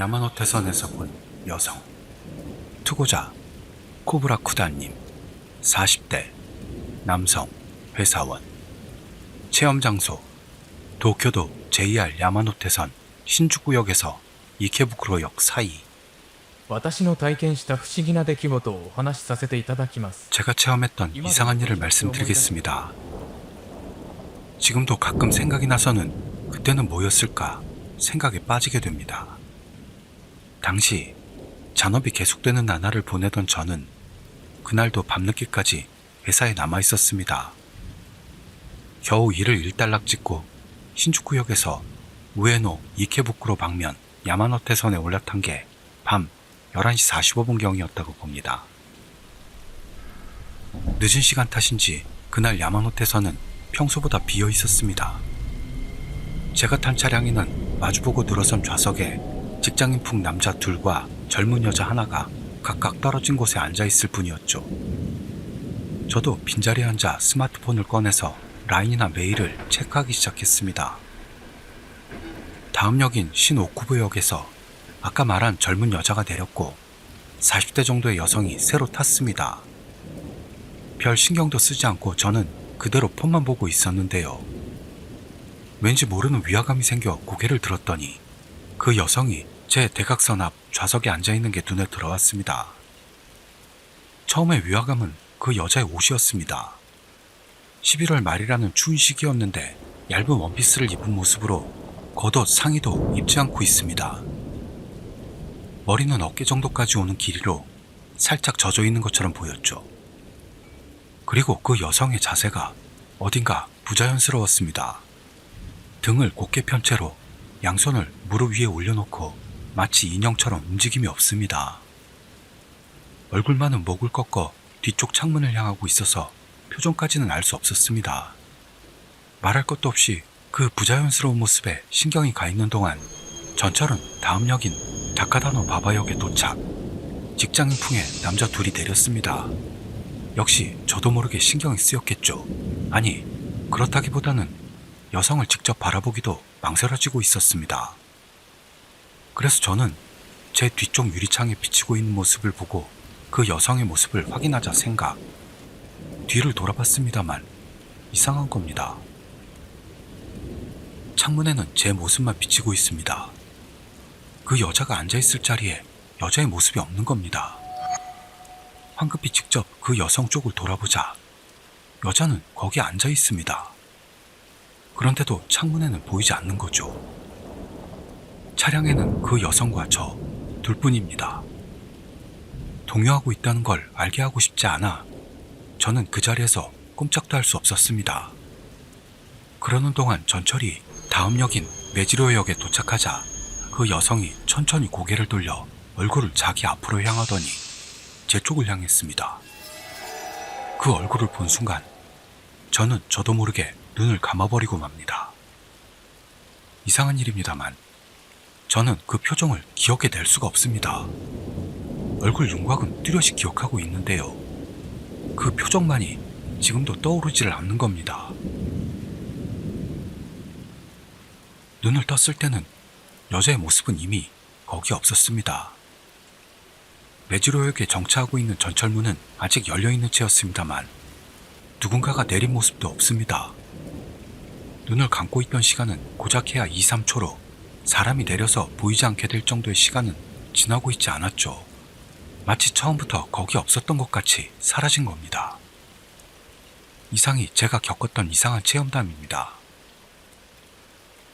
야마노테선에서 본 여성. 투고자 코브라쿠다님 40대 남성 회사원. 체험 장소 도쿄도 JR 야마노테선 신주쿠역에서 이케부쿠로역 사이. 私の体験した不思議な出来事をお話しさせていただきます。 제가 체험했던 이상한 일을 말씀드리겠습니다. 지금도 가끔 생각이 나서는 그때는 뭐였을까 생각에 빠지게 됩니다. 당시 잔업이 계속되는 나날을 보내던 저는 그날도 밤늦게까지 회사에 남아 있었습니다. 겨우 일을 일단락 짓고 신주쿠역에서 우에노 이케부쿠로 방면 야마노테선에 올라탄 게 밤 11시 45분경이었다고 봅니다. 늦은 시간 탓인지 그날 야마노테선은 평소보다 비어 있었습니다. 제가 탄 차량에는 마주보고 늘어선 좌석에 직장인풍 남자 둘과 젊은 여자 하나가 각각 떨어진 곳에 앉아있을 뿐이었죠. 저도 빈자리에 앉아 스마트폰을 꺼내서 라인이나 메일을 체크하기 시작했습니다. 다음 역인 신오쿠부역에서 아까 말한 젊은 여자가 내렸고 40대 정도의 여성이 새로 탔습니다. 별 신경도 쓰지 않고 저는 그대로 폰만 보고 있었는데요. 왠지 모르는 위화감이 생겨 고개를 들었더니 그 여성이 제 대각선 앞 좌석에 앉아있는 게 눈에 들어왔습니다. 처음에 위화감은 그 여자의 옷이었습니다. 11월 말이라는 추운 시기였는데 얇은 원피스를 입은 모습으로 겉옷 상의도 입지 않고 있습니다. 머리는 어깨 정도까지 오는 길이로 살짝 젖어 있는 것처럼 보였죠. 그리고 그 여성의 자세가 어딘가 부자연스러웠습니다. 등을 곧게 편 채로 양손을 무릎 위에 올려놓고 마치 인형처럼 움직임이 없습니다. 얼굴만은 목을 꺾어 뒤쪽 창문을 향하고 있어서 표정까지는 알 수 없었습니다. 말할 것도 없이 그 부자연스러운 모습에 신경이 가 있는 동안 전철은 다음 역인 다카다노 바바역에 도착. 직장인풍의 남자 둘이 내렸습니다. 역시 저도 모르게 신경이 쓰였겠죠. 아니, 그렇다기보다는 여성을 직접 바라보기도 망설여지고 있었습니다. 그래서 저는 제 뒤쪽 유리창에 비치고 있는 모습을 보고 그 여성의 모습을 확인하자 생각. 뒤를 돌아봤습니다만 이상한 겁니다. 창문에는 제 모습만 비치고 있습니다. 그 여자가 앉아있을 자리에 여자의 모습이 없는 겁니다. 황급히 직접 그 여성 쪽을 돌아보자 여자는 거기에 앉아있습니다. 그런데도 창문에는 보이지 않는 거죠. 차량에는 그 여성과 저 둘뿐입니다. 동요하고 있다는 걸 알게 하고 싶지 않아 저는 그 자리에서 꼼짝도 할 수 없었습니다. 그러는 동안 전철이 다음 역인 메지로역에 도착하자 그 여성이 천천히 고개를 돌려 얼굴을 자기 앞으로 향하더니 제 쪽을 향했습니다. 그 얼굴을 본 순간 저는 저도 모르게 눈을 감아버리고 맙니다. 이상한 일입니다만 저는 그 표정을 기억해낼 수가 없습니다. 얼굴 윤곽은 뚜렷이 기억하고 있는데요. 그 표정만이 지금도 떠오르지를 않는 겁니다. 눈을 떴을 때는 여자의 모습은 이미 거기 없었습니다. 메지로역에 정차하고 있는 전철문은 아직 열려있는 채였습니다만 누군가가 내린 모습도 없습니다. 눈을 감고 있던 시간은 고작 해야 2, 3초로 사람이 내려서 보이지 않게 될 정도의 시간은 지나고 있지 않았죠. 마치 처음부터 거기 없었던 것 같이 사라진 겁니다. 이상이 제가 겪었던 이상한 체험담입니다.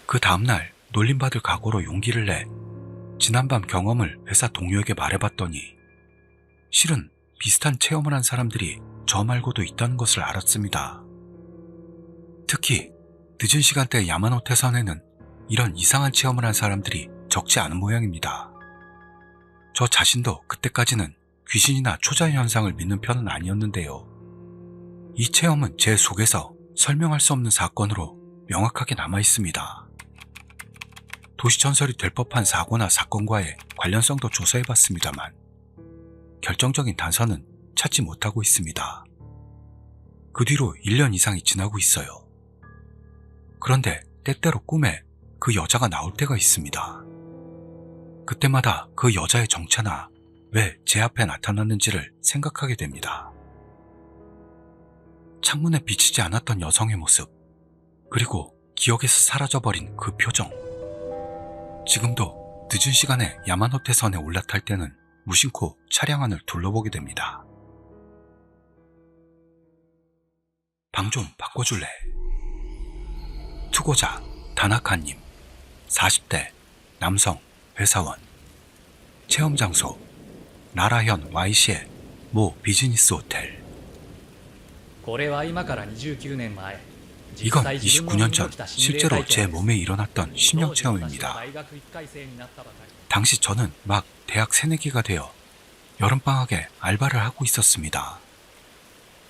그 다음날 놀림받을 각오로 용기를 내 지난밤 경험을 회사 동료에게 말해봤더니 실은 비슷한 체험을 한 사람들이 저 말고도 있다는 것을 알았습니다. 특히 늦은 시간대 야마노테선에는 이런 이상한 체험을 한 사람들이 적지 않은 모양입니다. 저 자신도 그때까지는 귀신이나 초자연 현상을 믿는 편은 아니었는데요. 이 체험은 제 속에서 설명할 수 없는 사건으로 명확하게 남아있습니다. 도시전설이 될 법한 사고나 사건과의 관련성도 조사해봤습니다만 결정적인 단서는 찾지 못하고 있습니다. 그 뒤로 1년 이상이 지나고 있어요. 그런데 때때로 꿈에 그 여자가 나올 때가 있습니다. 그때마다 그 여자의 정체나 왜 제 앞에 나타났는지를 생각하게 됩니다. 창문에 비치지 않았던 여성의 모습, 그리고 기억에서 사라져버린 그 표정. 지금도 늦은 시간에 야마노테선에 올라탈 때는 무심코 차량 안을 둘러보게 됩니다. 방 좀 바꿔줄래? 투고자 다나카님, 40대 남성 회사원. 체험 장소 나라현 Y시의 모 비즈니스 호텔. これは今から29年前 이건 29년 전 실제로 제 몸에 일어났던 심령 체험입니다. 당시 저는 막 대학 새내기가 되어 여름방학에 알바를 하고 있었습니다.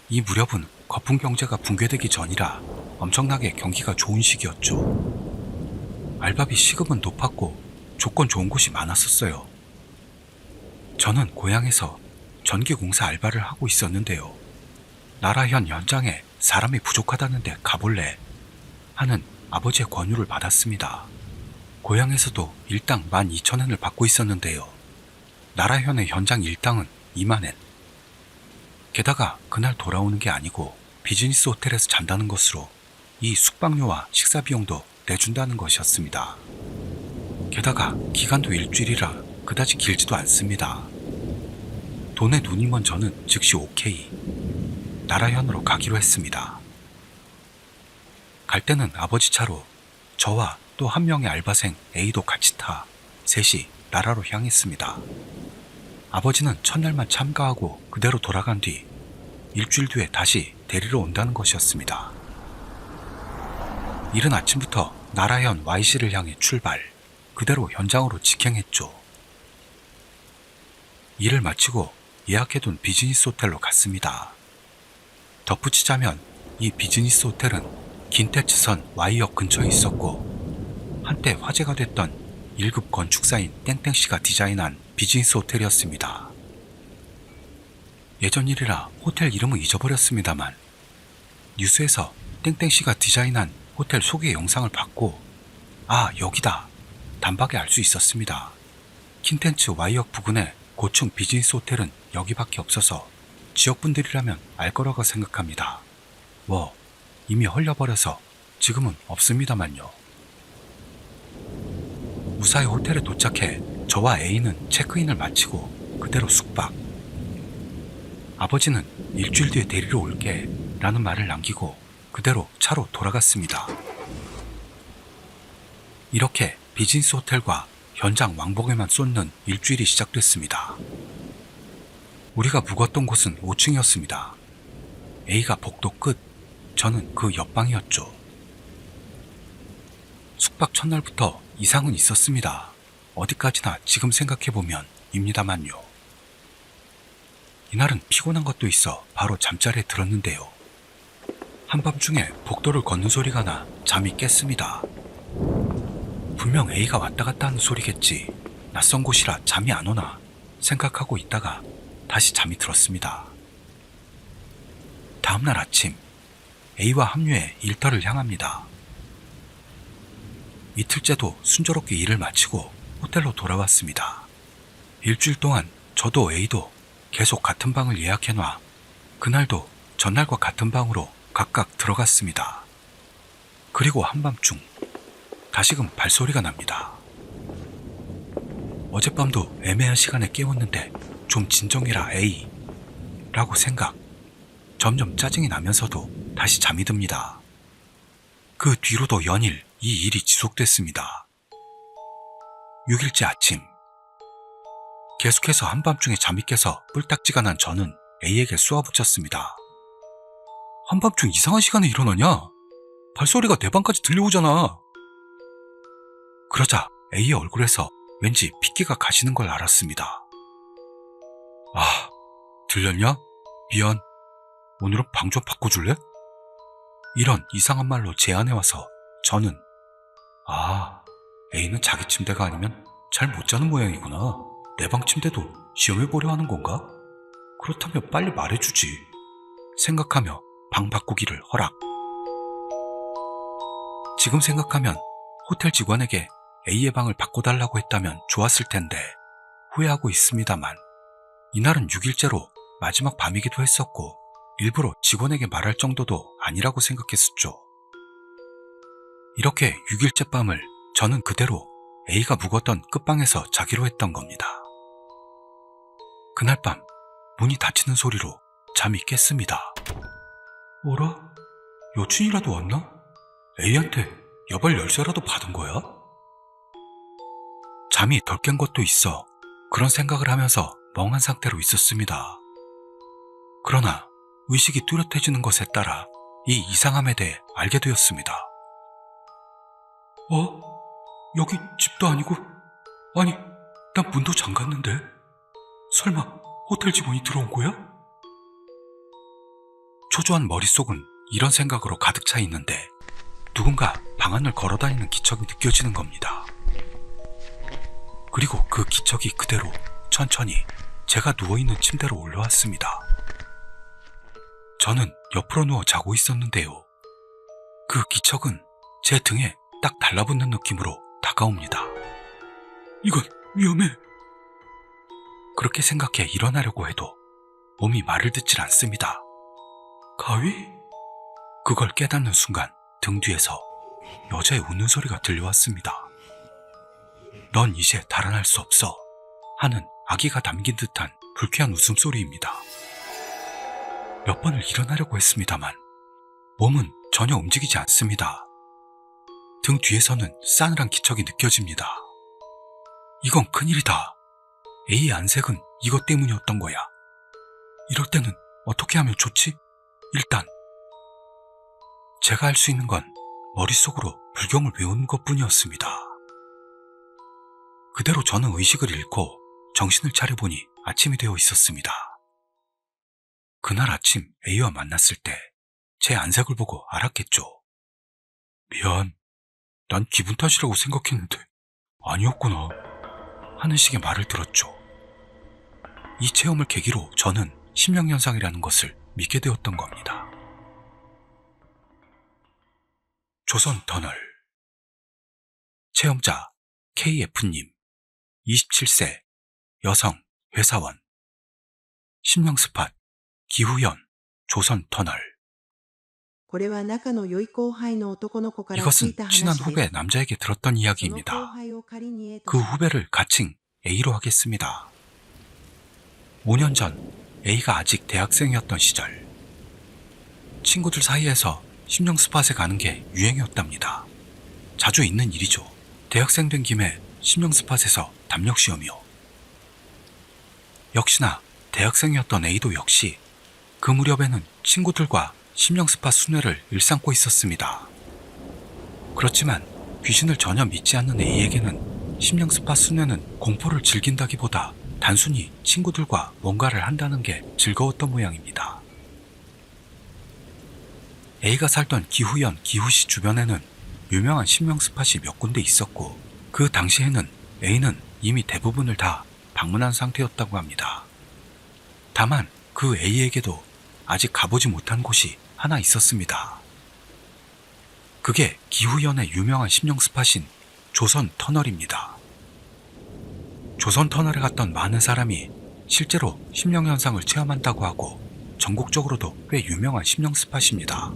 이 무렵은 거품 경제가 붕괴되기 전이라 엄청나게 경기가 좋은 시기였죠. 알바비 시급은 높았고 조건 좋은 곳이 많았었어요. 저는 고향에서 전기공사 알바를 하고 있었는데요. 나라현 현장에 사람이 부족하다는데 가볼래? 하는 아버지의 권유를 받았습니다. 고향에서도 일당 12,000엔을 받고 있었는데요. 나라현의 현장 일당은 20,000엔. 게다가 그날 돌아오는 게 아니고 비즈니스 호텔에서 잔다는 것으로 이 숙박료와 식사 비용도 내준다는 것이었습니다. 게다가 기간도 일주일이라 그다지 길지도 않습니다. 돈에 눈이 먼 저는 즉시 오케이. 나라현으로 가기로 했습니다. 갈 때는 아버지 차로 저와 또 한 명의 알바생 A도 같이 타 셋이 나라로 향했습니다. 아버지는 첫날만 참가하고 그대로 돌아간 뒤 일주일 뒤에 다시 데리러 온다는 것이었습니다. 이른 아침부터 나라현 Y시를 향해 출발, 그대로 현장으로 직행했죠. 일을 마치고 예약해둔 비즈니스 호텔로 갔습니다. 덧붙이자면 이 비즈니스 호텔은 긴테츠선 Y역 근처에 있었고 한때 화제가 됐던 1급 건축사인 땡땡씨가 디자인한 비즈니스 호텔이었습니다. 예전 일이라 호텔 이름은 잊어버렸습니다만 뉴스에서 땡땡씨가 디자인한 호텔 소개 영상을 봤고 아 여기다 단박에 알 수 있었습니다. 킨텐츠 Y역 부근의 고층 비즈니스 호텔은 여기밖에 없어서 지역분들이라면 알 거라고 생각합니다. 이미 헐려버려서 지금은 없습니다만요. 무사히 호텔에 도착해 저와 A는 체크인을 마치고 그대로 숙박. 아버지는 일주일 뒤에 데리러 올게 라는 말을 남기고 그대로 차로 돌아갔습니다. 이렇게 비즈니스 호텔과 현장 왕복에만 쏟는 일주일이 시작됐습니다. 우리가 묵었던 곳은 5층이었습니다. A가 복도 끝, 저는 그 옆방이었죠. 숙박 첫날부터 이상은 있었습니다. 어디까지나 지금 생각해보면 입니다만요. 이날은 피곤한 것도 있어 바로 잠자리에 들었는데요. 한밤중에 복도를 걷는 소리가 나 잠이 깼습니다. 분명 A가 왔다 갔다 하는 소리겠지. 낯선 곳이라 잠이 안 오나 생각하고 있다가 다시 잠이 들었습니다. 다음날 아침 A와 합류해 일터를 향합니다. 이틀째도 순조롭게 일을 마치고 호텔로 돌아왔습니다. 일주일 동안 저도 A도 계속 같은 방을 예약해놔 그날도 전날과 같은 방으로 각각 들어갔습니다. 그리고 한밤중 다시금 발소리가 납니다. 어젯밤도 애매한 시간에 깨웠는데 좀 진정해라 A 라고 생각. 점점 짜증이 나면서도 다시 잠이 듭니다. 그 뒤로도 연일 이 일이 지속됐습니다. 6일째 아침 계속해서 한밤중에 잠이 깨서 뿔딱지가 난 저는 A에게 쏘아붙였습니다. 한밤중 이상한 시간에 일어나냐? 발소리가 내 방까지 들려오잖아. 그러자 A의 얼굴에서 왠지 핏기가 가시는 걸 알았습니다. 아, 들렸냐? 미안. 오늘은 방 좀 바꿔줄래? 이런 이상한 말로 제안해와서 저는 A는 자기 침대가 아니면 잘 못 자는 모양이구나. 내 방 침대도 시험해보려 하는 건가? 그렇다면 빨리 말해주지. 생각하며 방 바꾸기를 허락. 지금 생각하면 호텔 직원에게 A의 방을 바꿔달라고 했다면 좋았을 텐데 후회하고 있습니다만 이날은 6일째로 마지막 밤이기도 했었고 일부러 직원에게 말할 정도도 아니라고 생각했었죠. 이렇게 6일째 밤을 저는 그대로 A가 묵었던 끝방에서 자기로 했던 겁니다. 그날 밤 문이 닫히는 소리로 잠이 깼습니다. 뭐라? 여친이라도 왔나? A한테 여벌 열쇠라도 받은 거야? 잠이 덜 깬 것도 있어 그런 생각을 하면서 멍한 상태로 있었습니다. 그러나 의식이 뚜렷해지는 것에 따라 이 이상함에 대해 알게 되었습니다. 여기 집도 아니고, 아니, 난 문도 잠갔는데? 설마 호텔 직원이 들어온 거야? 초조한 머릿속은 이런 생각으로 가득 차 있는데 누군가 방 안을 걸어다니는 기척이 느껴지는 겁니다. 그리고 그 기척이 그대로 천천히 제가 누워있는 침대로 올라왔습니다. 저는 옆으로 누워 자고 있었는데요. 그 기척은 제 등에 딱 달라붙는 느낌으로 다가옵니다. 이건 위험해. 그렇게 생각해 일어나려고 해도 몸이 말을 듣질 않습니다. 가위? 그걸 깨닫는 순간 등 뒤에서 여자의 우는 소리가 들려왔습니다. 넌 이제 달아날 수 없어 하는 아기가 담긴 듯한 불쾌한 웃음소리입니다. 몇 번을 일어나려고 했습니다만 몸은 전혀 움직이지 않습니다. 등 뒤에서는 싸늘한 기척이 느껴집니다. 이건 큰일이다. A의 안색은 이것 때문이었던 거야. 이럴 때는 어떻게 하면 좋지? 일단 제가 할 수 있는 건 머릿속으로 불경을 외우는 것뿐이었습니다. 그대로 저는 의식을 잃고 정신을 차려보니 아침이 되어 있었습니다. 그날 아침 A와 만났을 때 제 안색을 보고 알았겠죠. 미안, 난 기분 탓이라고 생각했는데 아니었구나 하는 식의 말을 들었죠. 이 체험을 계기로 저는 심령현상이라는 것을 믿게 되었던 겁니다. 조선터널 체험자 KF님 27세 여성 회사원 심령스팟 기후현 조선터널 이것은 친한 후배 남자에게 들었던 이야기입니다. 그 후배를 가칭 A로 하겠습니다. 5년 전 A가 아직 대학생이었던 시절 친구들 사이에서 심령 스팟에 가는 게 유행이었답니다. 자주 있는 일이죠. 대학생 된 김에 심령 스팟에서 담력 시험이요. 역시나 대학생이었던 A도 역시 그 무렵에는 친구들과 심령 스팟 순회를 일삼고 있었습니다. 그렇지만 귀신을 전혀 믿지 않는 A에게는 심령 스팟 순회는 공포를 즐긴다기보다 단순히 친구들과 뭔가를 한다는 게 즐거웠던 모양입니다. A가 살던 기후현 기후시 주변에는 유명한 심령 스팟이 몇 군데 있었고 그 당시에는 A는 이미 대부분을 다 방문한 상태였다고 합니다. 다만 그 A에게도 아직 가보지 못한 곳이 하나 있었습니다. 그게 기후현의 유명한 심령 스팟인 조선터널입니다. 조선터널에 갔던 많은 사람이 실제로 심령현상을 체험한다고 하고 전국적으로도 꽤 유명한 심령 스팟입니다.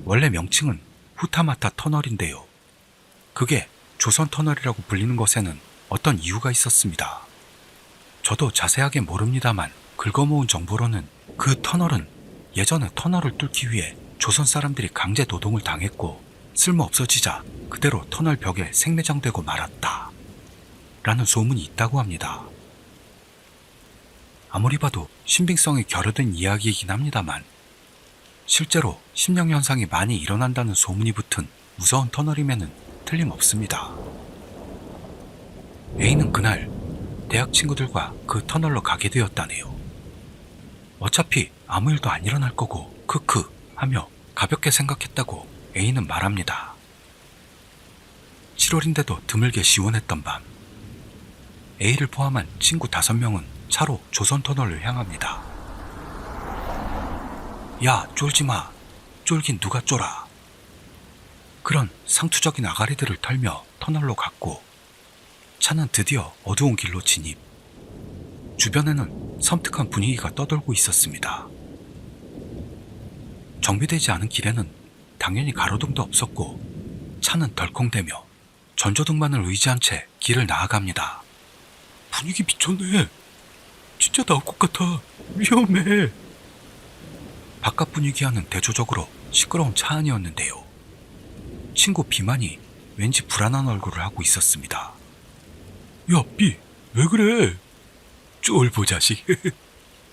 원래 명칭은 후타마타 터널인데요. 그게 조선터널이라고 불리는 것에는 어떤 이유가 있었습니다. 저도 자세하게 모릅니다만 긁어모은 정보로는 그 터널은 예전에 터널을 뚫기 위해 조선 사람들이 강제 노동을 당했고 쓸모없어지자 그대로 터널 벽에 생매장되고 말았다 라는 소문이 있다고 합니다. 아무리 봐도 신빙성이 결여된 이야기이긴 합니다만 실제로 심령현상이 많이 일어난다는 소문이 붙은 무서운 터널임에는 틀림없습니다. A는 그날 대학 친구들과 그 터널로 가게 되었다네요. 어차피 아무 일도 안 일어날 거고 크크 하며 가볍게 생각했다고 A는 말합니다. 7월인데도 드물게 시원했던 밤 A를 포함한 친구 5명은 차로 조선터널을 향합니다. 야 쫄지마 쫄긴 누가 쫄아 그런 상투적인 아가리들을 털며 터널로 갔고 차는 드디어 어두운 길로 진입. 주변에는 섬뜩한 분위기가 떠돌고 있었습니다. 정비되지 않은 길에는 당연히 가로등도 없었고 차는 덜컹대며 전조등만을 의지한 채 길을 나아갑니다. 분위기 미쳤네. 진짜 나올 것 같아. 위험해. 바깥 분위기와는 대조적으로 시끄러운 차 안이었는데요. 친구 비만이 왠지 불안한 얼굴을 하고 있었습니다. 야, 비, 왜 그래? 쫄보 자식.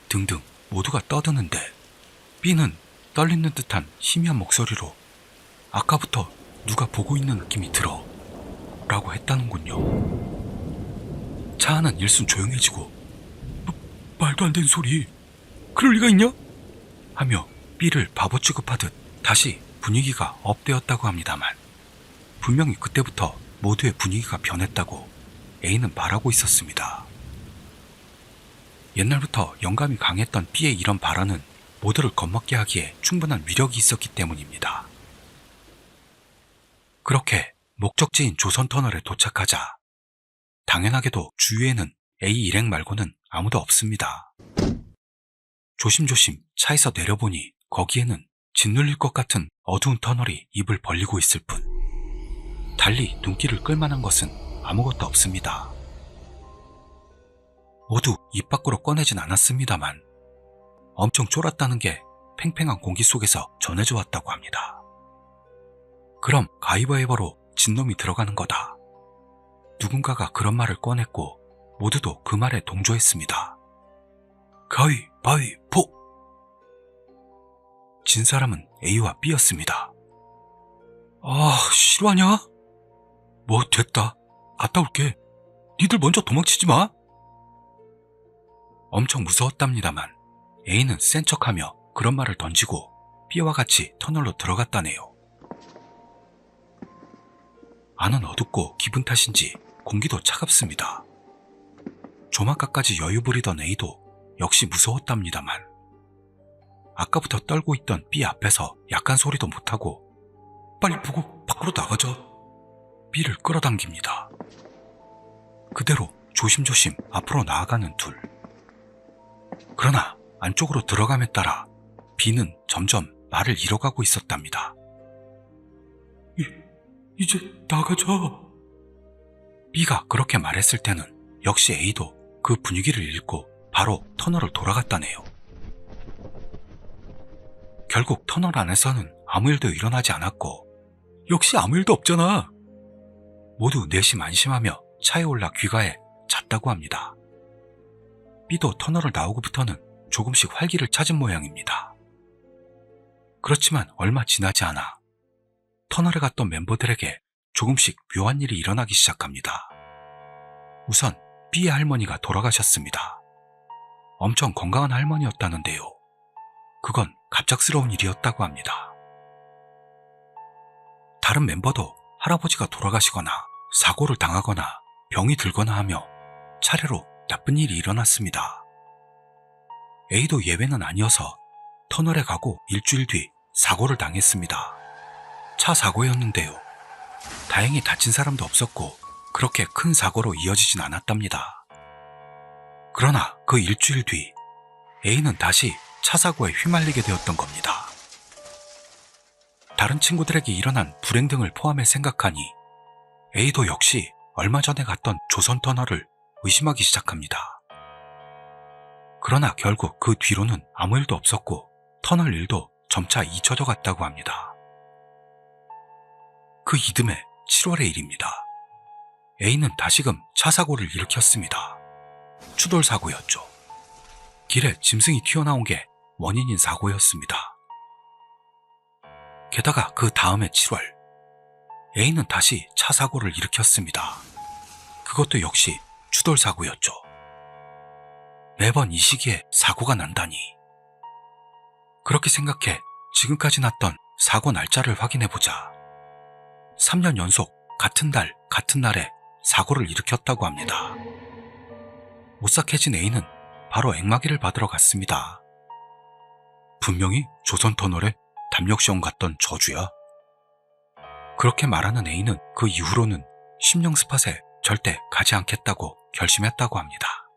등등 모두가 떠드는데 비는 떨리는 듯한 희미한 목소리로 아까부터 누가 보고 있는 느낌이 들어 라고 했다는군요. 차 안은 일순 조용해지고 말도 안 되는 소리. 그럴 리가 있냐? 하며 B를 바보 취급하듯 다시 분위기가 업되었다고 합니다만 분명히 그때부터 모두의 분위기가 변했다고 A는 말하고 있었습니다. 옛날부터 영감이 강했던 B의 이런 발언은 모두를 겁먹게 하기에 충분한 위력이 있었기 때문입니다. 그렇게 목적지인 조선터널에 도착하자 당연하게도 주위에는 A 일행 말고는 아무도 없습니다. 조심조심 차에서 내려보니 거기에는 짓눌릴 것 같은 어두운 터널이 입을 벌리고 있을 뿐 달리 눈길을 끌만한 것은 아무것도 없습니다. 모두 입 밖으로 꺼내진 않았습니다만 엄청 쫄았다는 게 팽팽한 공기 속에서 전해져 왔다고 합니다. 그럼 가위바위보로 진놈이 들어가는 거다. 누군가가 그런 말을 꺼냈고 모두도 그 말에 동조했습니다. 가위바위보! 진 사람은 A와 B였습니다. 아, 실화냐? 뭐 됐다. 갔다 올게. 니들 먼저 도망치지 마. 엄청 무서웠답니다만 A는 센 척하며 그런 말을 던지고 B와 같이 터널로 들어갔다네요. 안은 어둡고 기분 탓인지 공기도 차갑습니다. 조만까까지 여유 부리던 A도 역시 무서웠답니다만 아까부터 떨고 있던 B 앞에서 약한 소리도 못하고 빨리 보고 밖으로 나가자. B를 끌어당깁니다. 그대로 조심조심 앞으로 나아가는 둘. 그러나 안쪽으로 들어감에 따라 B는 점점 말을 잃어가고 있었답니다. 이제 나가자. B가 그렇게 말했을 때는 역시 A도 그 분위기를 읽고 바로 터널을 돌아갔다네요. 결국 터널 안에서는 아무 일도 일어나지 않았고 역시 아무 일도 없잖아. 모두 내심 안심하며 차에 올라 귀가해 잤다고 합니다. B도 터널을 나오고부터는 조금씩 활기를 찾은 모양입니다. 그렇지만 얼마 지나지 않아 터널에 갔던 멤버들에게 조금씩 묘한 일이 일어나기 시작합니다. 우선 B의 할머니가 돌아가셨습니다. 엄청 건강한 할머니였다는데요. 그건 갑작스러운 일이었다고 합니다. 다른 멤버도 할아버지가 돌아가시거나 사고를 당하거나 병이 들거나 하며 차례로 나쁜 일이 일어났습니다. A도 예외는 아니어서 터널에 가고 일주일 뒤 사고를 당했습니다. 차 사고였는데요. 다행히 다친 사람도 없었고 그렇게 큰 사고로 이어지진 않았답니다. 그러나 그 일주일 뒤 A는 다시 차 사고에 휘말리게 되었던 겁니다. 다른 친구들에게 일어난 불행 등을 포함해 생각하니 A도 역시 얼마 전에 갔던 조선터널을 의심하기 시작합니다. 그러나 결국 그 뒤로는 아무 일도 없었고 터널 일도 점차 잊혀져 갔다고 합니다. 그 이듬해 7월의 일입니다. A는 다시금 차 사고를 일으켰습니다. 추돌 사고였죠. 길에 짐승이 튀어나온 게 원인인 사고였습니다. 게다가 그 다음해 7월 A는 다시 차 사고를 일으켰습니다. 그것도 역시 추돌 사고였죠. 매번 이 시기에 사고가 난다니. 그렇게 생각해 지금까지 났던 사고 날짜를 확인해보자 3년 연속 같은 달 같은 날에 사고를 일으켰다고 합니다. 오싹해진 A는 바로 앵마기를 받으러 갔습니다. 분명히 조선터널에 담력시험 갔던 저주야. 그렇게 말하는 A는 그 이후로는 심령 스팟에 절대 가지 않겠다고 결심했다고 합니다.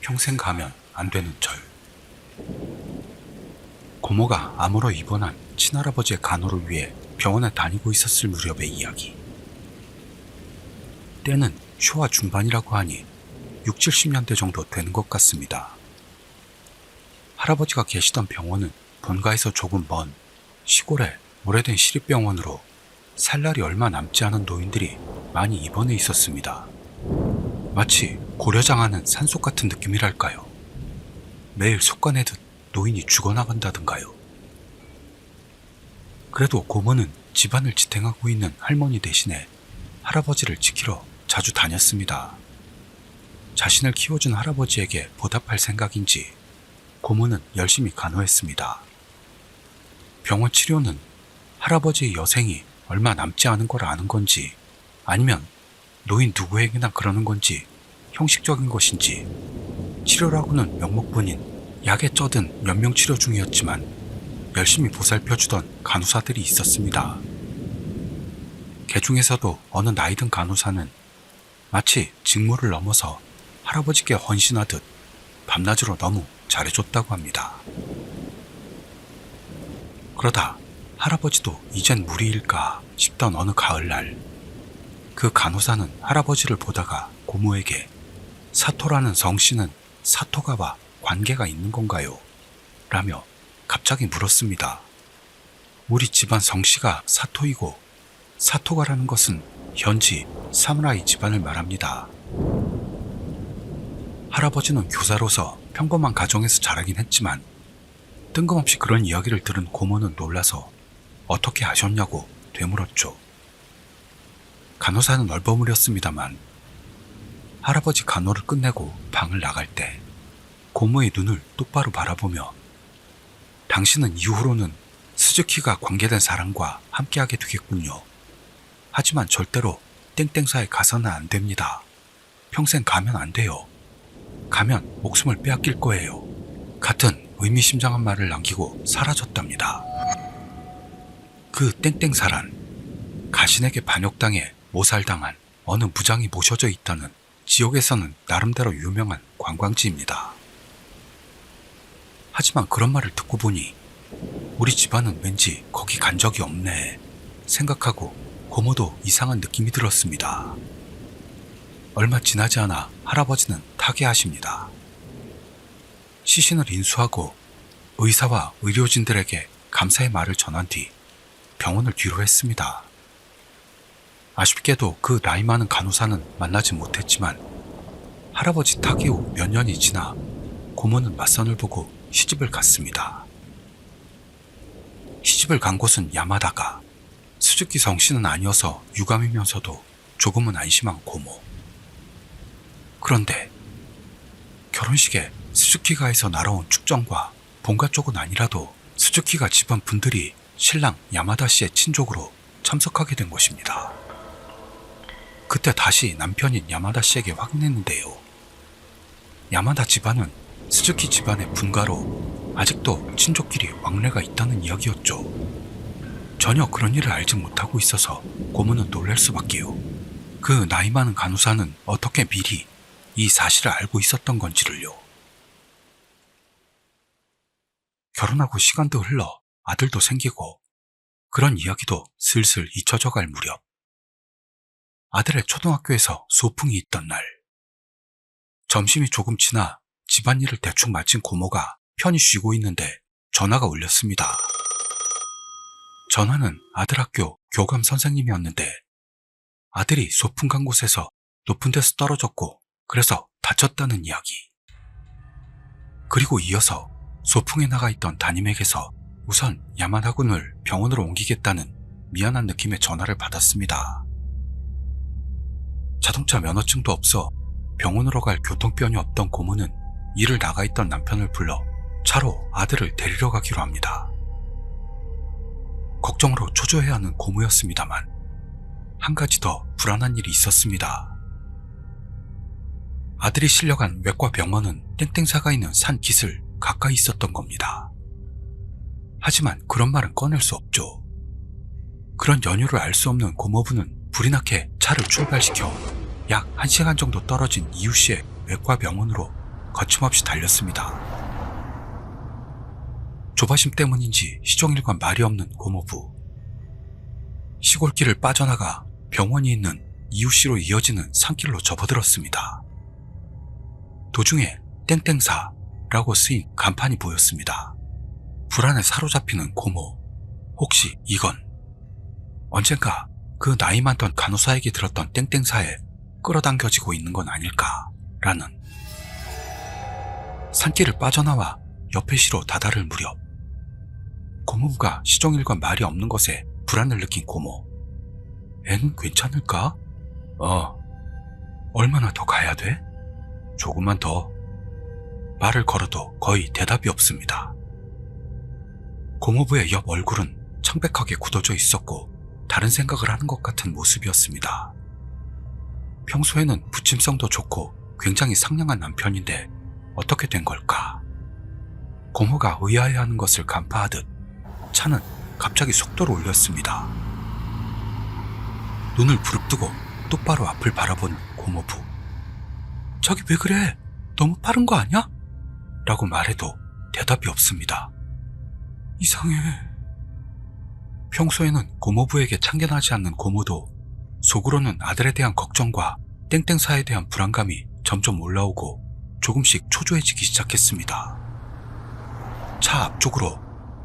평생 가면 안 되는 절. 고모가 암으로 입원한 친할아버지의 간호를 위해 병원에 다니고 있었을 무렵의 이야기. 때는 쇼와 중반이라고 하니 6, 70년대 정도 되는 것 같습니다. 할아버지가 계시던 병원은 본가에서 조금 먼 시골의 오래된 시립병원으로 살 날이 얼마 남지 않은 노인들이 많이 입원해 있었습니다. 마치 고려장하는 산속 같은 느낌이랄까요. 매일 속가내듯 노인이 죽어나간다든가요. 그래도 고모는 집안을 지탱하고 있는 할머니 대신에 할아버지를 지키러 자주 다녔습니다. 자신을 키워준 할아버지에게 보답할 생각인지 고모는 열심히 간호했습니다. 병원 치료는 할아버지의 여생이 얼마 남지 않은 걸 아는 건지 아니면 노인 누구에게나 그러는 건지 형식적인 것인지 치료라고는 명목뿐인 약에 쩌든 연명치료 중이었지만 열심히 보살펴주던 간호사들이 있었습니다. 개 중에서도 어느 나이든 간호사는 마치 직무를 넘어서 할아버지께 헌신하듯 밤낮으로 너무 잘해줬다고 합니다. 그러다 할아버지도 이젠 무리일까 싶던 어느 가을날, 그 간호사는 할아버지를 보다가 고모에게 사토라는 성씨는 사토가와 관계가 있는 건가요? 라며 갑자기 물었습니다. 우리 집안 성씨가 사토이고 사토가라는 것은 현지 사무라이 집안을 말합니다. 할아버지는 교사로서 평범한 가정에서 자라긴 했지만 뜬금없이 그런 이야기를 들은 고모는 놀라서 어떻게 아셨냐고 되물었죠. 간호사는 얼버무렸습니다만 할아버지 간호를 끝내고 방을 나갈 때 고모의 눈을 똑바로 바라보며 당신은 이후로는 스즈키가 관계된 사람과 함께하게 되겠군요. 하지만 절대로 땡땡사에 가서는 안 됩니다. 평생 가면 안 돼요. 가면 목숨을 빼앗길 거예요. 같은 의미심장한 말을 남기고 사라졌답니다. 그 땡땡사란 가신에게 반역당해 모살당한 어느 무장이 모셔져 있다는 지옥에서는 나름대로 유명한 관광지입니다. 하지만 그런 말을 듣고 보니 우리 집안은 왠지 거기 간 적이 없네 생각하고 고모도 이상한 느낌이 들었습니다. 얼마 지나지 않아 할아버지는 타계하십니다. 시신을 인수하고 의사와 의료진들에게 감사의 말을 전한 뒤 병원을 뒤로 했습니다. 아쉽게도 그 나이 많은 간호사는 만나지 못했지만 할아버지 타계 후 몇 년이 지나 고모는 맞선을 보고 시집을 갔습니다. 시집을 간 곳은 야마다가 스즈키 성씨는 아니어서 유감이면서도 조금은 안심한 고모. 그런데 결혼식에 스즈키가에서 날아온 축전과 본가 쪽은 아니라도 스즈키가 집안 분들이 신랑 야마다 씨의 친족으로 참석하게 된 것입니다. 그때 다시 남편인 야마다 씨에게 확인했는데요. 야마다 집안은 스즈키 집안의 분가로 아직도 친족끼리 왕래가 있다는 이야기였죠. 전혀 그런 일을 알지 못하고 있어서 고모는 놀랄 수밖에요. 그 나이 많은 간호사는 어떻게 미리 이 사실을 알고 있었던 건지를요. 결혼하고 시간도 흘러 아들도 생기고 그런 이야기도 슬슬 잊혀져 갈 무렵, 아들의 초등학교에서 소풍이 있던 날, 점심이 조금 지나 집안일을 대충 마친 고모가 편히 쉬고 있는데 전화가 울렸습니다. 전화는 아들 학교 교감 선생님이었는데 아들이 소풍 간 곳에서 높은 데서 떨어졌고 그래서 다쳤다는 이야기. 그리고 이어서 소풍에 나가 있던 담임에게서 우선 야마나군을 병원으로 옮기겠다는 미안한 느낌의 전화를 받았습니다. 자동차 면허증도 없어 병원으로 갈 교통편이 없던 고모는 일을 나가 있던 남편을 불러 차로 아들을 데리러 가기로 합니다. 걱정으로 초조해야 하는 고모였습니다만 한 가지 더 불안한 일이 있었습니다. 아들이 실려간 외과 병원은 땡땡사가 있는 산 깃을 가까이 있었던 겁니다. 하지만 그런 말은 꺼낼 수 없죠. 그런 연유를 알 수 없는 고모부는 불이 나게 차를 출발시켜 약 1시간 정도 떨어진 이웃시의 외과 병원으로 거침없이 달렸습니다. 조바심 때문인지 시종일관 말이 없는 고모부. 시골길을 빠져나가 병원이 있는 이웃시로 이어지는 산길로 접어들었습니다. 도중에 땡땡사라고 쓰인 간판이 보였습니다. 불안에 사로잡히는 고모. 혹시 이건 언젠가 그 나이 많던 간호사에게 들었던 땡땡사에 끌어당겨지고 있는 건 아닐까라는. 산길을 빠져나와 옆의 시로 다다를 무렵 고모부가 시종일관 말이 없는 것에 불안을 느낀 고모. 애는 괜찮을까? 얼마나 더 가야 돼? 조금만 더. 말을 걸어도 거의 대답이 없습니다. 고모부의 옆 얼굴은 창백하게 굳어져 있었고 다른 생각을 하는 것 같은 모습이었습니다. 평소에는 부침성도 좋고 굉장히 상냥한 남편인데 어떻게 된 걸까? 고모가 의아해하는 것을 간파하듯 차는 갑자기 속도를 올렸습니다. 눈을 부릅뜨고 똑바로 앞을 바라보는 고모부. 저기 왜 그래? 너무 빠른 거 아니야? 라고 말해도 대답이 없습니다. 이상해. 평소에는 고모부에게 참견하지 않는 고모도 속으로는 아들에 대한 걱정과 땡땡사에 대한 불안감이 점점 올라오고 조금씩 초조해지기 시작했습니다. 차 앞쪽으로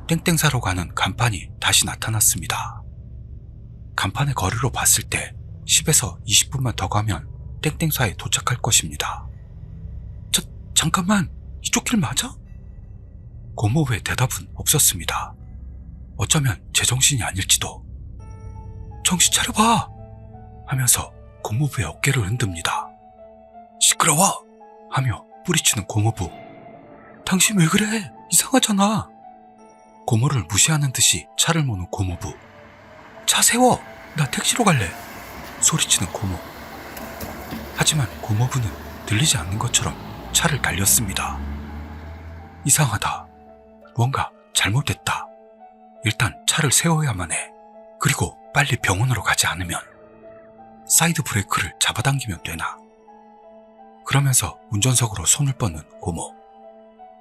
땡땡사로 가는 간판이 다시 나타났습니다. 간판의 거리로 봤을 때 10에서 20분만 더 가면 땡땡사에 도착할 것입니다. 잠깐만, 이쪽 길 맞아? 고모부의 대답은 없었습니다. 어쩌면 제정신이 아닐지도. 정신 차려봐! 하면서 고모부의 어깨를 흔듭니다. 시끄러워! 하며 뿌리치는 고모부. 당신 왜 그래? 이상하잖아. 고모를 무시하는 듯이 차를 모는 고모부. 차 세워! 나 택시로 갈래! 소리치는 고모. 하지만 고모부는 들리지 않는 것처럼 차를 달렸습니다. 이상하다. 뭔가 잘못됐다. 일단 차를 세워야만 해. 그리고 빨리 병원으로 가지 않으면 사이드 브레이크를 잡아당기면 되나. 그러면서 운전석으로 손을 뻗는 고모.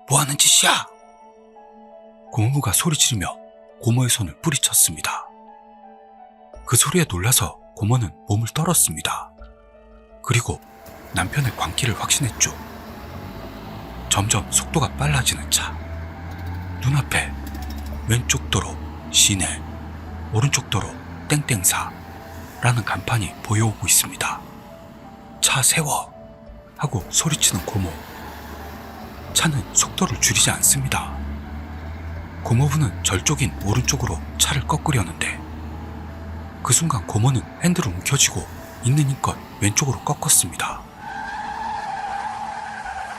뭐하는 짓이야? 고모부가 소리지르며 고모의 손을 뿌리쳤습니다. 그 소리에 놀라서 고모는 몸을 떨었습니다. 그리고 남편의 광기를 확신했죠. 점점 속도가 빨라지는 차. 눈앞에 왼쪽 도로 시내, 오른쪽 도로 땡땡사 라는 간판이 보여오고 있습니다. 차 세워! 하고 소리치는 고모. 차는 속도를 줄이지 않습니다. 고모부는 절쪽인 오른쪽으로 차를 꺾으려는데 그 순간 고모는 핸들을 움켜쥐고 있는 힘껏 왼쪽으로 꺾었습니다.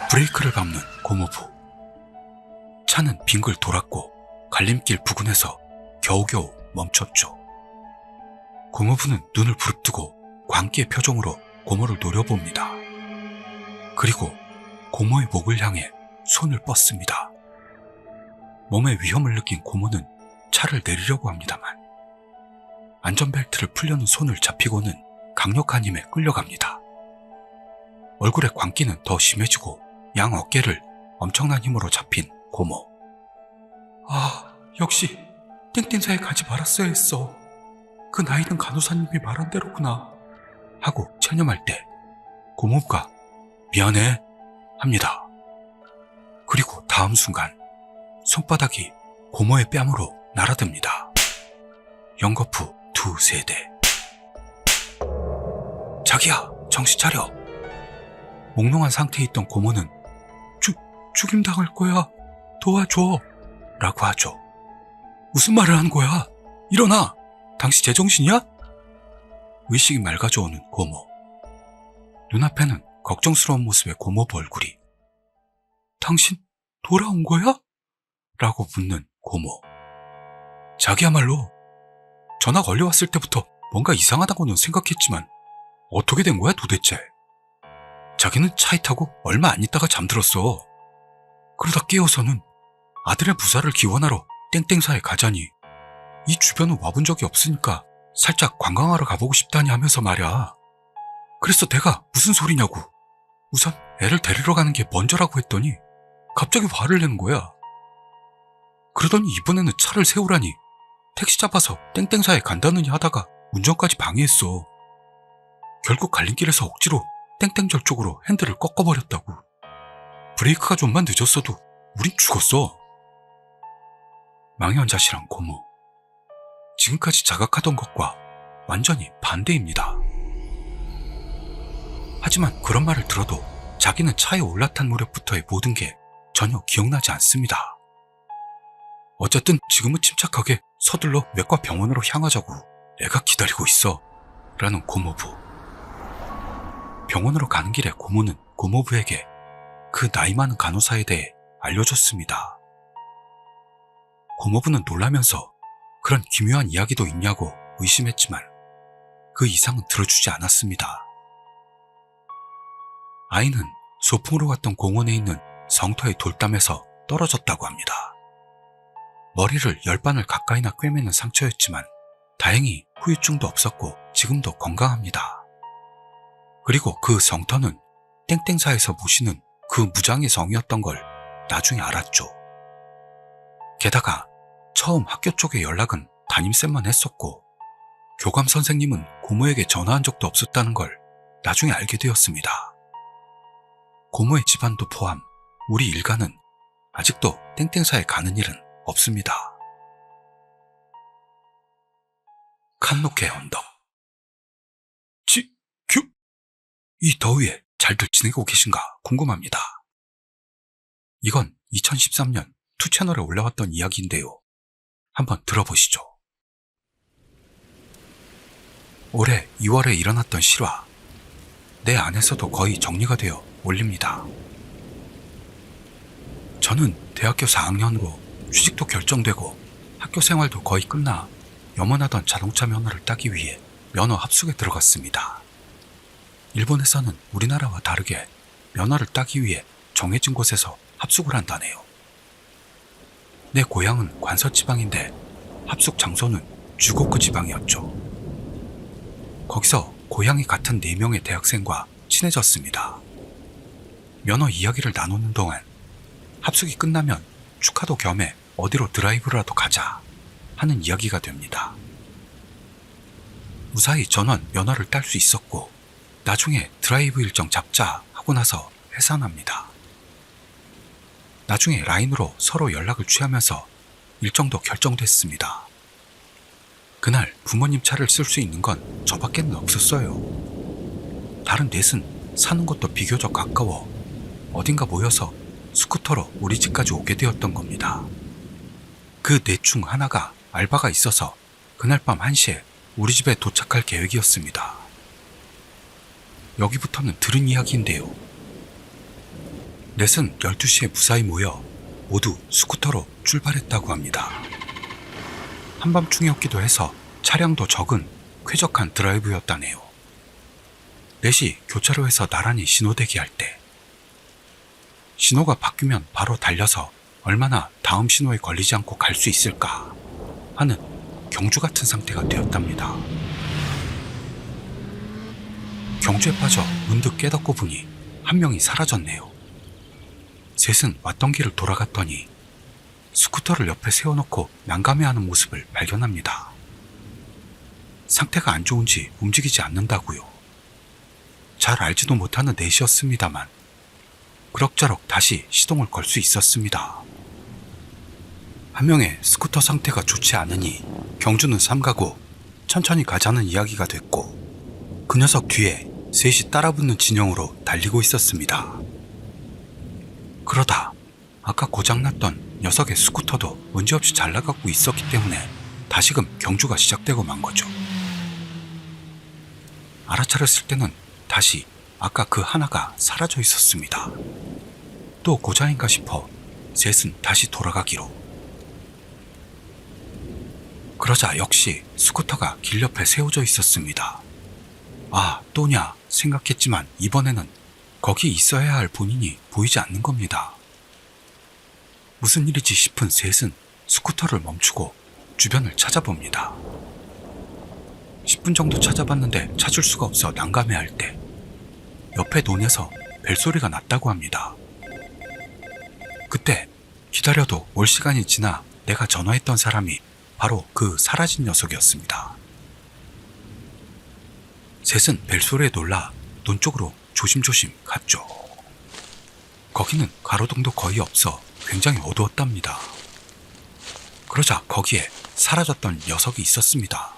브레이크를 밟는 고모부. 차는 빙글 돌았고 갈림길 부근에서 겨우겨우 멈췄죠. 고모부는 눈을 부릅뜨고 광기의 표정으로 고모를 노려봅니다. 그리고 고모의 목을 향해 손을 뻗습니다. 몸에 위험을 느낀 고모는 차를 내리려고 합니다만 안전벨트를 풀려는 손을 잡히고는 강력한 힘에 끌려갑니다. 얼굴의 광기는 더 심해지고 양 어깨를 엄청난 힘으로 잡힌 고모. 역시 땡땡사에 가지 말았어야 했어. 그 나이든 간호사님이 말한 대로구나. 하고 체념할 때 고모가 미안해 합니다. 그리고 다음 순간 손바닥이 고모의 뺨으로 날아듭니다. 연거푸 두세 대. 자기야, 정신 차려. 몽롱한 상태에 있던 고모는 죽임당할 거야. 도와줘. 라고 하죠. 무슨 말을 하는 거야? 일어나. 당신 제정신이야? 의식이 맑아져오는 고모. 눈앞에는 걱정스러운 모습의 고모부 얼굴이. 당신 돌아온 거야? 라고 묻는 고모. 자기야말로 전화 걸려왔을 때부터 뭔가 이상하다고는 생각했지만 어떻게 된 거야 도대체? 자기는 차에 타고 얼마 안 있다가 잠들었어. 그러다 깨어서는 아들의 무사를 기원하러 땡땡사에 가자니 이 주변은 와본 적이 없으니까 살짝 관광하러 가보고 싶다니 하면서 말이야. 그래서 내가 무슨 소리냐고. 우선 애를 데리러 가는 게 먼저라고 했더니 갑자기 화를 내는 거야. 그러더니 이번에는 차를 세우라니 택시 잡아서 땡땡사에 간다느니 하다가 운전까지 방해했어. 결국 갈림길에서 억지로 땡땡절 쪽으로 핸들을 꺾어버렸다고. 브레이크가 좀만 늦었어도 우린 죽었어. 망연자실한 고모. 지금까지 자각하던 것과 완전히 반대입니다. 하지만 그런 말을 들어도 자기는 차에 올라탄 무렵부터의 모든 게 전혀 기억나지 않습니다. 어쨌든 지금은 침착하게 서둘러 외과 병원으로 향하자고. 애가 기다리고 있어. 라는 고모부. 병원으로 가는 길에 고모는 고모부에게 그 나이 많은 간호사에 대해 알려줬습니다. 고모부는 놀라면서 그런 기묘한 이야기도 있냐고 의심했지만 그 이상은 들어주지 않았습니다. 아이는 소풍으로 갔던 공원에 있는 성터의 돌담에서 떨어졌다고 합니다. 머리를 10반을 가까이나 꿰매는 상처였지만 다행히 후유증도 없었고 지금도 건강합니다. 그리고 그 성터는 땡땡사에서 모시는 그 무장의 성이었던 걸 나중에 알았죠. 게다가 처음 학교 쪽의 연락은 담임쌤만 했었고 교감 선생님은 고모에게 전화한 적도 없었다는 걸 나중에 알게 되었습니다. 고모의 집안도 포함 우리 일가는 아직도 땡땡사에 가는 일은 없습니다. 칸노케 언덕. 이 더위에 잘들 지내고 계신가 궁금합니다. 이건 2013년 2채널에 올라왔던 이야기인데요. 한번 들어보시죠. 올해 2월에 일어났던 실화. 내 안에서도 거의 정리가 되어 올립니다. 저는 대학교 4학년으로 취직도 결정되고 학교 생활도 거의 끝나 염원하던 자동차 면허를 따기 위해 면허 합숙에 들어갔습니다. 일본에서는 우리나라와 다르게 면허를 따기 위해 정해진 곳에서 합숙을 한다네요. 내 고향은 관서지방인데 합숙 장소는 주고쿠 지방이었죠. 거기서 고향이 같은 4명의 대학생과 친해졌습니다. 면허 이야기를 나누는 동안 합숙이 끝나면 축하도 겸해 어디로 드라이브라도 가자 하는 이야기가 됩니다. 무사히 전원 면허를 딸 수 있었고 나중에 드라이브 일정 잡자 하고 나서 해산합니다. 나중에 라인으로 서로 연락을 취하면서 일정도 결정됐습니다. 그날 부모님 차를 쓸 수 있는 건 저밖에는 없었어요. 다른 넷은 사는 것도 비교적 가까워 어딘가 모여서 스쿠터로 우리 집까지 오게 되었던 겁니다. 그 넷 중 하나가 알바가 있어서 그날 밤 1시에 우리 집에 도착할 계획이었습니다. 여기부터는 들은 이야기인데요. 넷은 12시에 무사히 모여 모두 스쿠터로 출발했다고 합니다. 한밤중이었기도 해서 차량도 적은 쾌적한 드라이브였다네요. 넷이 교차로에서 나란히 신호대기할 때 신호가 바뀌면 바로 달려서 얼마나 다음 신호에 걸리지 않고 갈 수 있을까 하는 경주 같은 상태가 되었답니다. 경주에 빠져 문득 깨닫고 보니 한 명이 사라졌네요. 셋은 왔던 길을 돌아갔더니 스쿠터를 옆에 세워놓고 난감해하는 모습을 발견합니다. 상태가 안 좋은지 움직이지 않는다고요. 잘 알지도 못하는 넷이었습니다만 그럭저럭 다시 시동을 걸 수 있었습니다. 한 명의 스쿠터 상태가 좋지 않으니 경주는 삼가고 천천히 가자는 이야기가 됐고, 그 녀석 뒤에 셋이 따라붙는 진영으로 달리고 있었습니다. 그러다 아까 고장났던 녀석의 스쿠터도 문제없이 잘 나가고 있었기 때문에 다시금 경주가 시작되고 만 거죠. 알아차렸을 때는 다시 아까 그 하나가 사라져 있었습니다. 또 고장인가 싶어 셋은 다시 돌아가기로. 그러자 역시 스쿠터가 길 옆에 세워져 있었습니다. 아, 또냐 생각했지만 이번에는 거기 있어야 할 본인이 보이지 않는 겁니다. 무슨 일이지 싶은 셋은 스쿠터를 멈추고 주변을 찾아봅니다. 10분 정도 찾아봤는데 찾을 수가 없어 난감해할 때 옆에 논에서 벨소리가 났다고 합니다. 그때 기다려도 올 시간이 지나 내가 전화했던 사람이 바로 그 사라진 녀석이었습니다. 셋은 벨소리에 놀라 논 쪽으로 조심조심 갔죠. 거기는 가로등도 거의 없어 굉장히 어두웠답니다. 그러자 거기에 사라졌던 녀석이 있었습니다.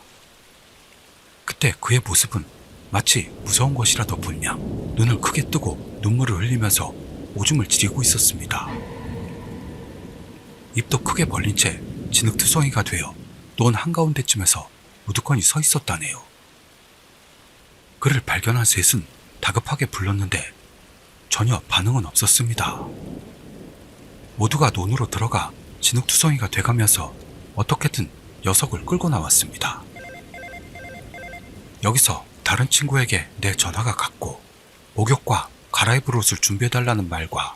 그때 그의 모습은 마치 무서운 것이라도 보냐 눈을 크게 뜨고 눈물을 흘리면서 오줌을 지리고 있었습니다. 입도 크게 벌린 채 진흙투성이가 되어 논 한가운데쯤에서 우두커니 서 있었다네요. 그를 발견한 셋은 다급하게 불렀는데 전혀 반응은 없었습니다. 모두가 논으로 들어가 진흙투성이가 돼가면서 어떻게든 녀석을 끌고 나왔습니다. 여기서 다른 친구에게 내 전화가 갔고 목욕과 갈아입을 옷을 준비해달라는 말과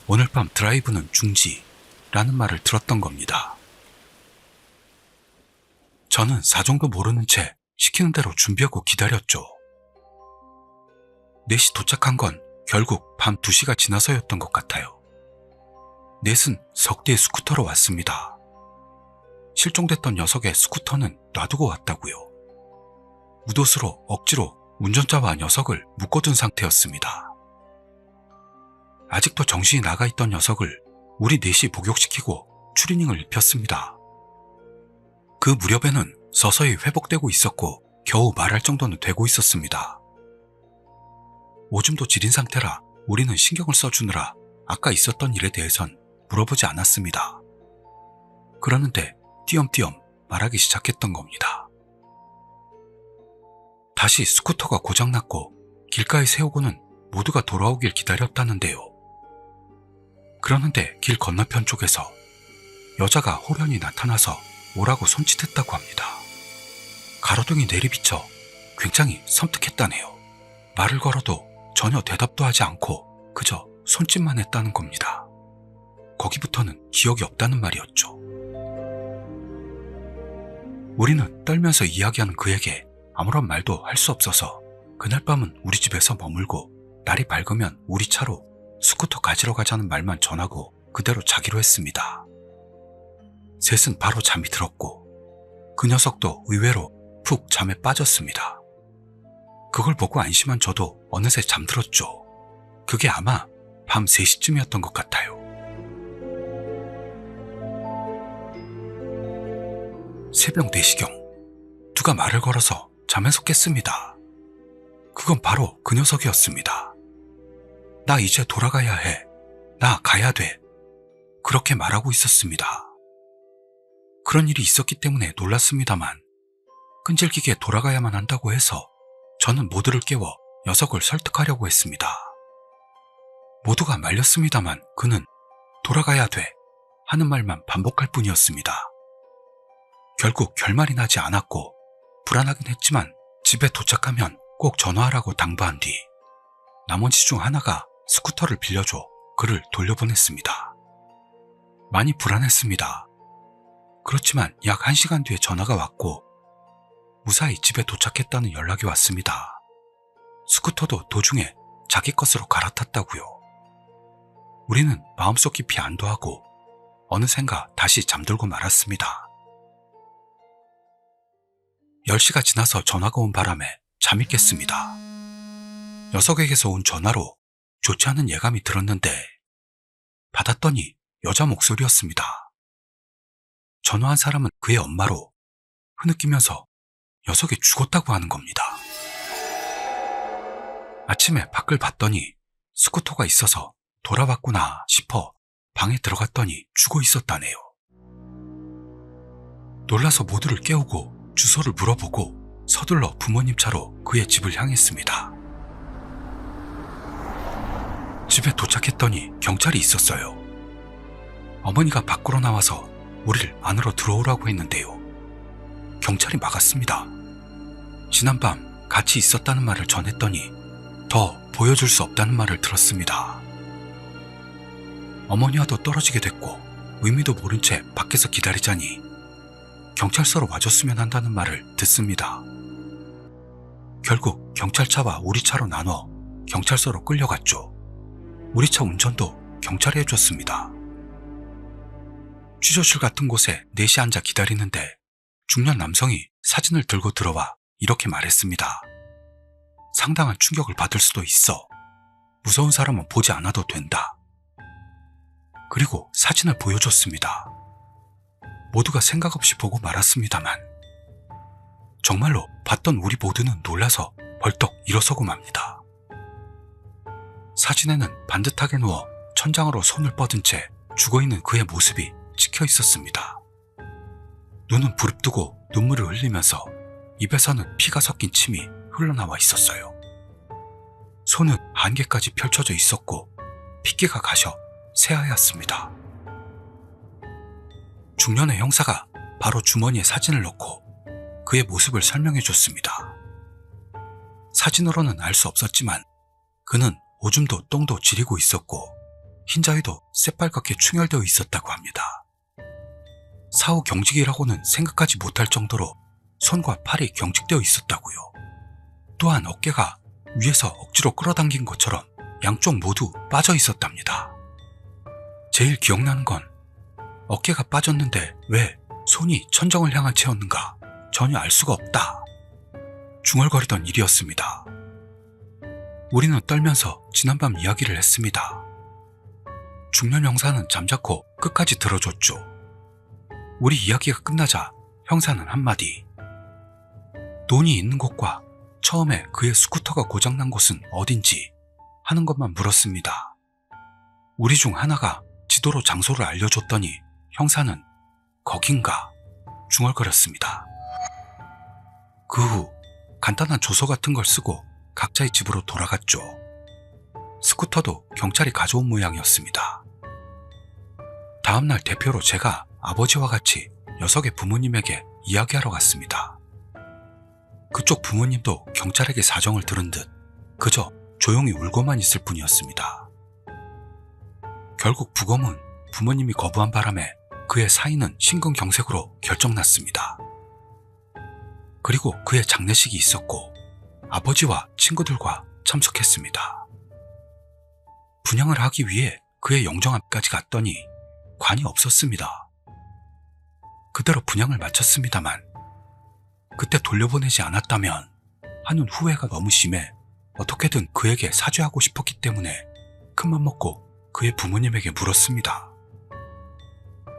오늘 밤 드라이브는 중지라는 말을 들었던 겁니다. 저는 사정도 모르는 채 시키는 대로 준비하고 기다렸죠. 4시 도착한 건 결국 밤 2시가 지나서였던 것 같아요. 넷은 석 대의 스쿠터로 왔습니다. 실종됐던 녀석의 스쿠터는 놔두고 왔다고요. 무도수로 억지로 운전자와 녀석을 묶어둔 상태였습니다. 아직도 정신이 나가 있던 녀석을 우리 넷이 목욕시키고 추리닝을 입혔습니다. 그 무렵에는 서서히 회복되고 있었고 겨우 말할 정도는 되고 있었습니다. 오줌도 지린 상태라 우리는 신경을 써주느라 아까 있었던 일에 대해선 물어보지 않았습니다. 그러는데 띄엄띄엄 말하기 시작했던 겁니다. 다시 스쿠터가 고장났고 길가에 세우고는 모두가 돌아오길 기다렸다는데요. 그러는데 길 건너편 쪽에서 여자가 호련히 나타나서 오라고 손짓했다고 합니다. 가로등이 내리비쳐 굉장히 섬뜩했다네요. 말을 걸어도 전혀 대답도 하지 않고 그저 손짓만 했다는 겁니다. 거기부터는 기억이 없다는 말이었죠. 우리는 떨면서 이야기하는 그에게 아무런 말도 할 수 없어서 그날 밤은 우리 집에서 머물고 날이 밝으면 우리 차로 스쿠터 가지러 가자는 말만 전하고 그대로 자기로 했습니다. 셋은 바로 잠이 들었고 그 녀석도 의외로 푹 잠에 빠졌습니다. 그걸 보고 안심한 저도 어느새 잠들었죠. 그게 아마 밤 3시쯤이었던 것 같아요. 새벽 4시경 누가 말을 걸어서 잠에서 깼습니다. 그건 바로 그 녀석이었습니다. 나 이제 돌아가야 해. 나 가야 돼. 그렇게 말하고 있었습니다. 그런 일이 있었기 때문에 놀랐습니다만 끈질기게 돌아가야만 한다고 해서 저는 모두를 깨워 녀석을 설득하려고 했습니다. 모두가 말렸습니다만 그는 돌아가야 돼 하는 말만 반복할 뿐이었습니다. 결국 결말이 나지 않았고 불안하긴 했지만 집에 도착하면 꼭 전화하라고 당부한 뒤 나머지 중 하나가 스쿠터를 빌려줘 그를 돌려보냈습니다. 많이 불안했습니다. 그렇지만 약 1시간 뒤에 전화가 왔고 무사히 집에 도착했다는 연락이 왔습니다. 스쿠터도 도중에 자기 것으로 갈아탔다고요. 우리는 마음속 깊이 안도하고 어느샌가 다시 잠들고 말았습니다. 10시가 지나서 전화가 온 바람에 잠이 깼습니다. 녀석에게서 온 전화로 좋지 않은 예감이 들었는데 받았더니 여자 목소리였습니다. 전화한 사람은 그의 엄마로 흐느끼면서 녀석이 죽었다고 하는 겁니다. 아침에 밖을 봤더니 스쿠터가 있어서 돌아왔구나 싶어 방에 들어갔더니 죽어 있었다네요. 놀라서 모두를 깨우고 주소를 물어보고 서둘러 부모님 차로 그의 집을 향했습니다. 집에 도착했더니 경찰이 있었어요. 어머니가 밖으로 나와서 우리를 안으로 들어오라고 했는데요. 경찰이 막았습니다. 지난밤 같이 있었다는 말을 전했더니 더 보여줄 수 없다는 말을 들었습니다. 어머니와도 떨어지게 됐고 의미도 모른 채 밖에서 기다리자니 경찰서로 와줬으면 한다는 말을 듣습니다. 결국 경찰차와 우리 차로 나눠 경찰서로 끌려갔죠. 우리 차 운전도 경찰이 해줬습니다. 취조실 같은 곳에 넷이 앉아 기다리는데 중년 남성이 사진을 들고 들어와 이렇게 말했습니다. 상당한 충격을 받을 수도 있어. 무서운 사람은 보지 않아도 된다. 그리고 사진을 보여줬습니다. 모두가 생각 없이 보고 말았습니다만 정말로 봤던 우리 모두는 놀라서 벌떡 일어서고 맙니다. 사진에는 반듯하게 누워 천장으로 손을 뻗은 채 죽어있는 그의 모습이 찍혀 있었습니다. 눈은 부릅뜨고 눈물을 흘리면서 입에서는 피가 섞인 침이 흘러나와 있었어요. 손은 안개까지 펼쳐져 있었고 핏기가 가셔 새하얗습니다. 중년의 형사가 바로 주머니에 사진을 넣고 그의 모습을 설명해 줬습니다. 사진으로는 알 수 없었지만 그는 오줌도 똥도 지리고 있었고 흰자위도 새빨갛게 충혈되어 있었다고 합니다. 사후 경직이라고는 생각하지 못할 정도로 손과 팔이 경직되어 있었다고요. 또한 어깨가 위에서 억지로 끌어당긴 것처럼 양쪽 모두 빠져 있었답니다. 제일 기억나는 건 어깨가 빠졌는데 왜 손이 천정을 향한 채였는가 전혀 알 수가 없다. 중얼거리던 일이었습니다. 우리는 떨면서 지난밤 이야기를 했습니다. 중년 형사는 잠자코 끝까지 들어줬죠. 우리 이야기가 끝나자 형사는 한마디. 돈이 있는 곳과 처음에 그의 스쿠터가 고장난 곳은 어딘지 하는 것만 물었습니다. 우리 중 하나가 지도로 장소를 알려줬더니 형사는 거긴가 중얼거렸습니다. 그 후 간단한 조서 같은 걸 쓰고 각자의 집으로 돌아갔죠. 스쿠터도 경찰이 가져온 모양이었습니다. 다음날 대표로 제가 아버지와 같이 녀석의 부모님에게 이야기하러 갔습니다. 그쪽 부모님도 경찰에게 사정을 들은 듯 그저 조용히 울고만 있을 뿐이었습니다. 결국 부검은 부모님이 거부한 바람에 그의 사인은 심근경색으로 결정났습니다. 그리고 그의 장례식이 있었고 아버지와 친구들과 참석했습니다. 분양을 하기 위해 그의 영정 앞까지 갔더니 관이 없었습니다. 그대로 분양을 마쳤습니다만 그때 돌려보내지 않았다면 하는 후회가 너무 심해 어떻게든 그에게 사죄하고 싶었기 때문에 큰맘 먹고 그의 부모님에게 물었습니다.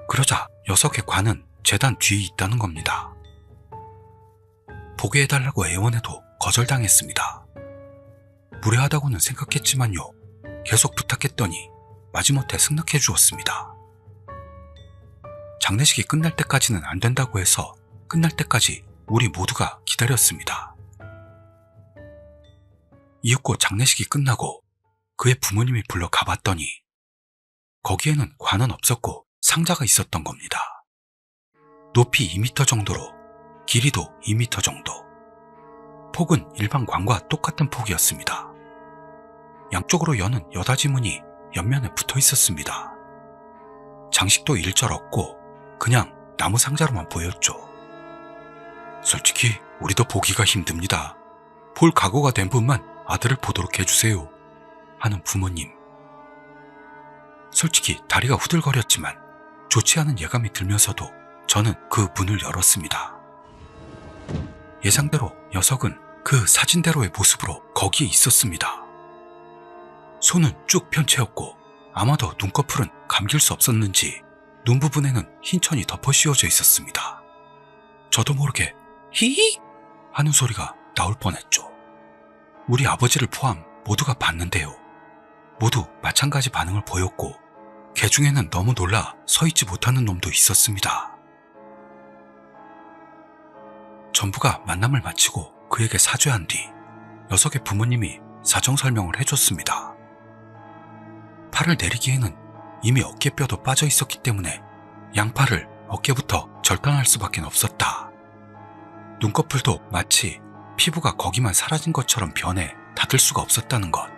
그러자 녀석의 관은 재단 뒤에 있다는 겁니다. 보게 해달라고 애원해도 거절당했습니다. 무례하다고는 생각했지만요. 계속 부탁했더니 마지못해 승낙해 주었습니다. 장례식이 끝날 때까지는 안 된다고 해서 끝날 때까지 우리 모두가 기다렸습니다. 이윽고 장례식이 끝나고 그의 부모님이 불러 가봤더니 거기에는 관은 없었고 상자가 있었던 겁니다. 높이 2m 정도로 길이도 2m 정도. 폭은 일반 관과 똑같은 폭이었습니다. 양쪽으로 여는 여닫이 문이 옆면에 붙어 있었습니다. 장식도 일절 없고 그냥 나무 상자로만 보였죠. 솔직히 우리도 보기가 힘듭니다. 볼 각오가 된 분만 아들을 보도록 해주세요. 하는 부모님. 솔직히 다리가 후들거렸지만 좋지 않은 예감이 들면서도 저는 그 문을 열었습니다. 예상대로 녀석은 그 사진대로의 모습으로 거기에 있었습니다. 손은 쭉 편 채였고 아마도 눈꺼풀은 감길 수 없었는지 눈 부분에는 흰 천이 덮어 씌워져 있었습니다. 저도 모르게 히히 하는 소리가 나올 뻔했죠. 우리 아버지를 포함 모두가 봤는데요. 모두 마찬가지 반응을 보였고 개 중에는 너무 놀라 서 있지 못하는 놈도 있었습니다. 전부가 만남을 마치고 그에게 사죄한 뒤 녀석의 부모님이 사정 설명을 해줬습니다. 팔을 내리기에는 이미 어깨뼈도 빠져 있었기 때문에 양팔을 어깨부터 절단할 수밖에 없었다. 눈꺼풀도 마치 피부가 거기만 사라진 것처럼 변해 닫을 수가 없었다는 것.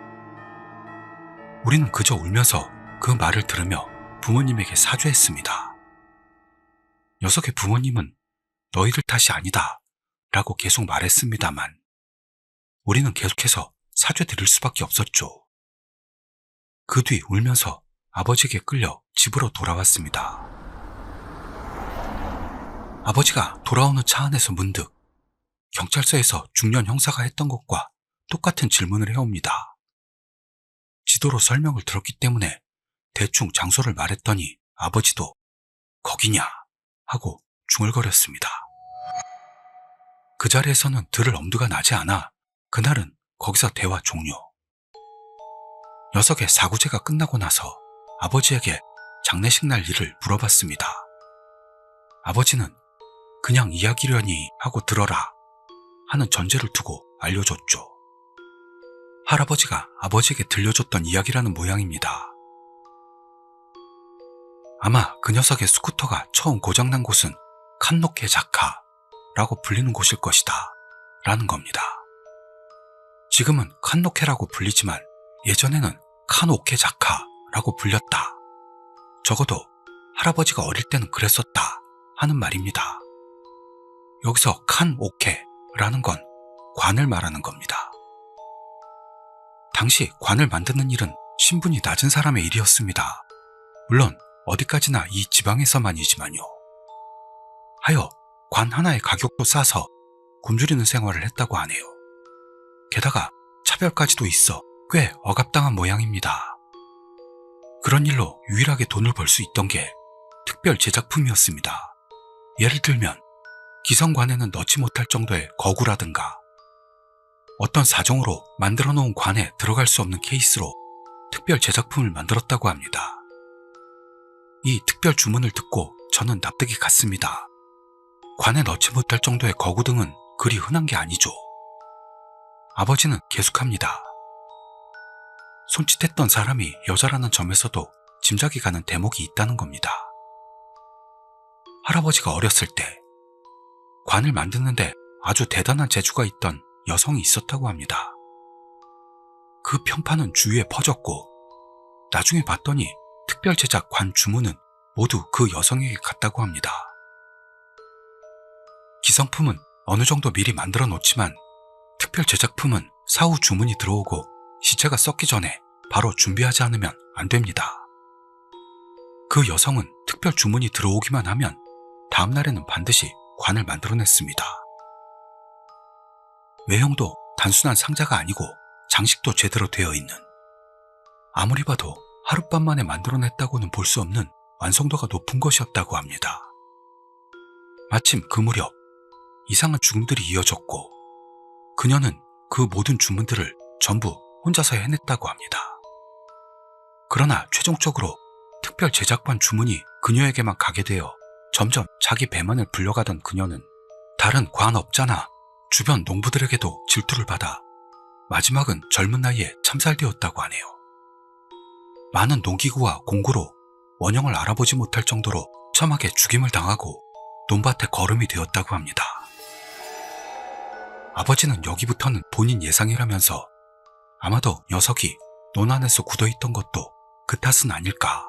우리는 그저 울면서 그 말을 들으며 부모님에게 사죄했습니다. 녀석의 부모님은 너희들 탓이 아니다 라고 계속 말했습니다만 우리는 계속해서 사죄드릴 수밖에 없었죠. 그 뒤 울면서 아버지에게 끌려 집으로 돌아왔습니다. 아버지가 돌아오는 차 안에서 문득 경찰서에서 중년 형사가 했던 것과 똑같은 질문을 해옵니다. 지도로 설명을 들었기 때문에 대충 장소를 말했더니 아버지도 거기냐 하고 중얼거렸습니다. 그 자리에서는 들을 엄두가 나지 않아 그날은 거기서 대화 종료. 녀석의 사구제가 끝나고 나서 아버지에게 장례식 날 일을 물어봤습니다. 아버지는 그냥 이야기려니 하고 들어라 하는 전제를 두고 알려줬죠. 할아버지가 아버지에게 들려줬던 이야기라는 모양입니다. 아마 그 녀석의 스쿠터가 처음 고장난 곳은 칸노케 자카라고 불리는 곳일 것이다 라는 겁니다. 지금은 칸노케라고 불리지만 예전에는 칸오케 자카라고 불렸다. 적어도 할아버지가 어릴 때는 그랬었다 하는 말입니다. 여기서 칸오케라는 건 관을 말하는 겁니다. 당시 관을 만드는 일은 신분이 낮은 사람의 일이었습니다. 물론 어디까지나 이 지방에서만이지만요. 하여 관 하나의 가격도 싸서 굶주리는 생활을 했다고 하네요. 게다가 차별까지도 있어 꽤 억압당한 모양입니다. 그런 일로 유일하게 돈을 벌 수 있던 게 특별 제작품이었습니다. 예를 들면 기성관에는 넣지 못할 정도의 거구라든가 어떤 사정으로 만들어 놓은 관에 들어갈 수 없는 케이스로 특별 제작품을 만들었다고 합니다. 이 특별 주문을 듣고 저는 납득이 갔습니다. 관에 넣지 못할 정도의 거구 등은 그리 흔한 게 아니죠. 아버지는 계속합니다. 손짓했던 사람이 여자라는 점에서도 짐작이 가는 대목이 있다는 겁니다. 할아버지가 어렸을 때 관을 만드는데 아주 대단한 재주가 있던 여성이 있었다고 합니다. 그 편파는 주위에 퍼졌고 나중에 봤더니 특별 제작 관 주문은 모두 그 여성에게 갔다고 합니다. 기성품은 어느 정도 미리 만들어 놓지만 특별 제작품은 사후 주문이 들어오고 시체가 썩기 전에 바로 준비하지 않으면 안 됩니다. 그 여성은 특별 주문이 들어오기만 하면 다음 날에는 반드시 관을 만들어냈습니다. 외형도 단순한 상자가 아니고 장식도 제대로 되어 있는, 아무리 봐도 하룻밤 만에 만들어냈다고는 볼 수 없는 완성도가 높은 것이었다고 합니다. 마침 그 무렵 이상한 죽음들이 이어졌고 그녀는 그 모든 주문들을 전부 혼자서 해냈다고 합니다. 그러나 최종적으로 특별 제작관 주문이 그녀에게만 가게 되어 점점 자기 배만을 불려가던 그녀는 다른 관업자나 주변 농부들에게도 질투를 받아 마지막은 젊은 나이에 참살되었다고 하네요. 많은 농기구와 공구로 원형을 알아보지 못할 정도로 처참하게 죽임을 당하고 논밭에 거름이 되었다고 합니다. 아버지는 여기부터는 본인 예상이라면서 아마도 녀석이 논 안에서 굳어있던 것도 그 탓은 아닐까,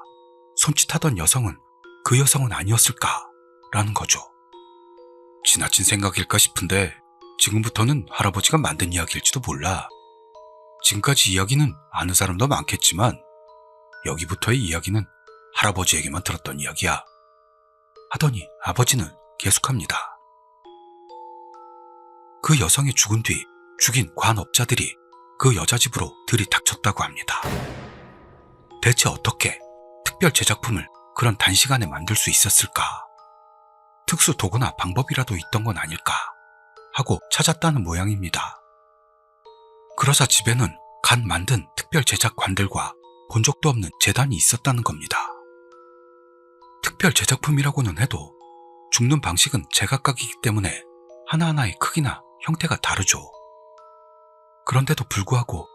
손짓하던 여성은 그 여성은 아니었을까 라는 거죠. 지나친 생각일까 싶은데 지금부터는 할아버지가 만든 이야기일지도 몰라. 지금까지 이야기는 아는 사람도 많겠지만 여기부터의 이야기는 할아버지에게만 들었던 이야기야 하더니 아버지는 계속합니다. 그 여성이 죽은 뒤 죽인 관업자들이 그 여자 집으로 들이닥쳤다고 합니다. 대체 어떻게 특별 제작품을 그런 단시간에 만들 수 있었을까? 특수 도구나 방법이라도 있던 건 아닐까? 하고 찾았다는 모양입니다. 그러자 집에는 갓 만든 특별 제작관들과 본 적도 없는 재단이 있었다는 겁니다. 특별 제작품이라고는 해도 죽는 방식은 제각각이기 때문에 하나하나의 크기나 형태가 다르죠. 그런데도 불구하고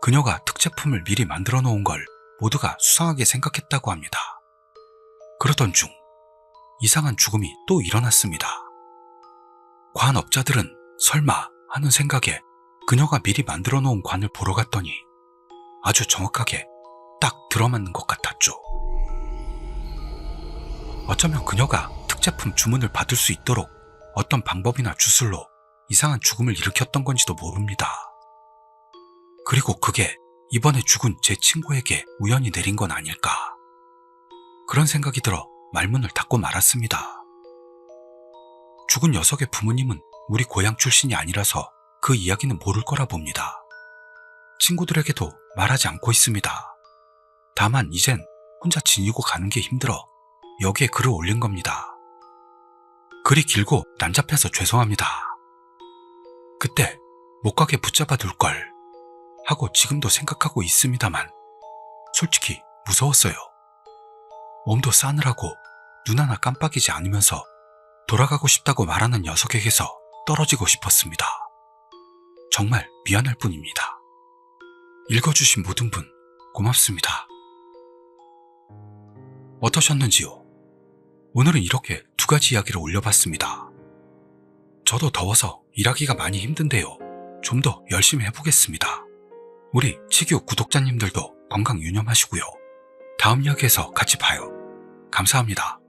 그녀가 특제품을 미리 만들어 놓은 걸 모두가 수상하게 생각했다고 합니다. 그러던 중 이상한 죽음이 또 일어났습니다. 관업자들은 설마 하는 생각에 그녀가 미리 만들어 놓은 관을 보러 갔더니 아주 정확하게 딱 들어맞는 것 같았죠. 어쩌면 그녀가 특제품 주문을 받을 수 있도록 어떤 방법이나 주술로 이상한 죽음을 일으켰던 건지도 모릅니다. 그리고 그게 이번에 죽은 제 친구에게 우연히 내린 건 아닐까. 그런 생각이 들어 말문을 닫고 말았습니다. 죽은 녀석의 부모님은 우리 고향 출신이 아니라서 그 이야기는 모를 거라 봅니다. 친구들에게도 말하지 않고 있습니다. 다만 이젠 혼자 지니고 가는 게 힘들어 여기에 글을 올린 겁니다. 글이 길고 난잡해서 죄송합니다. 그때 못 가게 붙잡아 둘 걸 하고 지금도 생각하고 있습니다만 솔직히 무서웠어요. 몸도 싸늘하고 눈 하나 깜빡이지 않으면서 돌아가고 싶다고 말하는 녀석에게서 떨어지고 싶었습니다. 정말 미안할 뿐입니다. 읽어주신 모든 분 고맙습니다. 어떠셨는지요? 오늘은 이렇게 2가지 이야기를 올려봤습니다. 저도 더워서 일하기가 많이 힘든데요. 좀 더 열심히 해보겠습니다. 우리 치규 구독자님들도 건강 유념하시고요. 다음 이야기에서 같이 봐요. 감사합니다.